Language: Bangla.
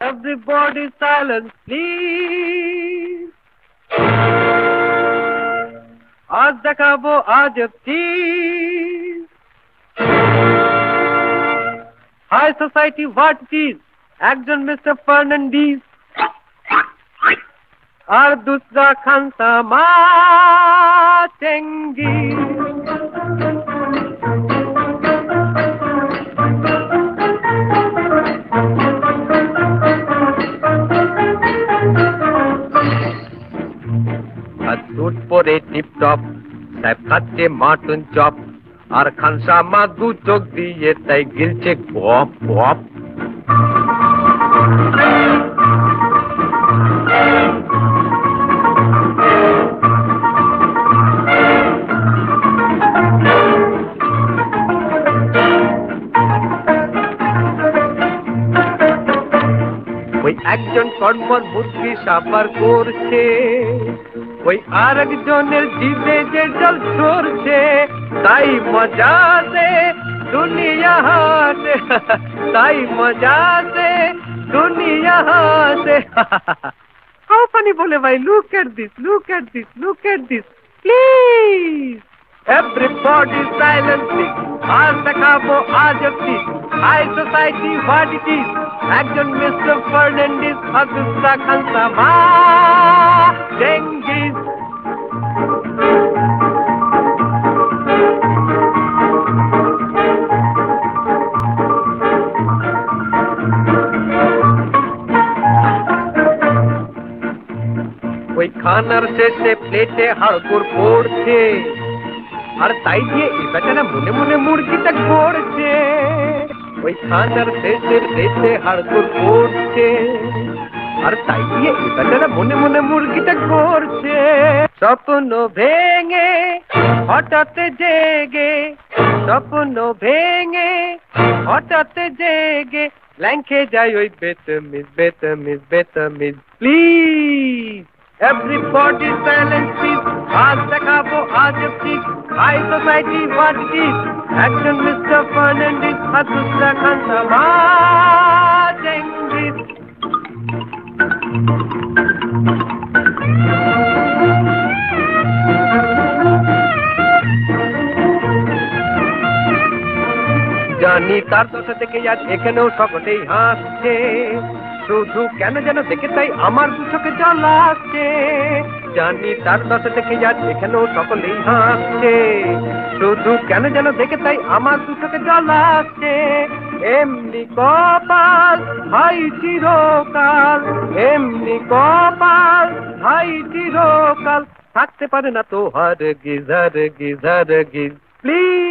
Everybody silent, please. आज দেখাবো আজব চিজ। হাই সোসাইটি হোয়াট চিজ, একজন মিস্টার ফার্নান্ডিজ আর দুসরা খানসামা চেঙ্গিজ। सूट परे टिप टप साहेब खाচ্ছে মাটন চপ আর খানসামা দু চোখ দিয়ে তাই গিলছে গপ গপ। ওই একজন কর্মর বুদ্ধি সাবার করছে, ওই আর একজনের জিভে যে জল ঝরছে, তাই মজাতে দুনিয়া হাসে, তাই মজাতে দুনিয়া হাসে। How funny বলে ভাই, look at this, look at this, look at this, please. Everybody silently, আজ দেখাবো আজব চিজ। High society what it is, একজন মিস্টার ফার্নান্ডিজ আর দুসরা খানসামা চেঙ্গিজ। ওই খানার শেষে প্লেটে হাড়গোড় পড়ছে, আর তাই দিয়ে এই বেচারা মনে মনে মুরগিটা করছে। ওই খানার শেষে প্লেটে হাড়গোড় পড়ছে, আর তাই দিয়ে এই বেচারা মনে মনে মুরগিটা করছে। স্বপ্ন ভেঙে হঠাৎ জেগে, স্বপ্ন ভেঙে হঠাৎ জেগে ল্যাংখে যায় ওই বেতমিজ বেতমিজ বেতমিজ। প্লিজ everybody silent please, আজ দেখাবো আজব চিজ। হাই সোসাইটি হোয়াট ইজ, একজন মিস্টার ফার্নান্ডিজ আর দুসরা খানসামা চেঙ্গিজ। জানি তার দশা থেকে আজ এখানেও সকলেই হাসছে, শুধু কেন যেন দেখে তাই আমার দু চোখে জল আসছে। জানি তার দশা থেকে আজ এখানেও সকলেই হাসছে, শুধু কেন যেন দেখে তাই আমার দু চোখে জল আসছে। এমনি কপাল ভাই চিরকাল, এমনি কপাল ভাই চিরকাল, থাকতে পারে না তো হরগিজ হরগিজ হরগিজ। প্লিজ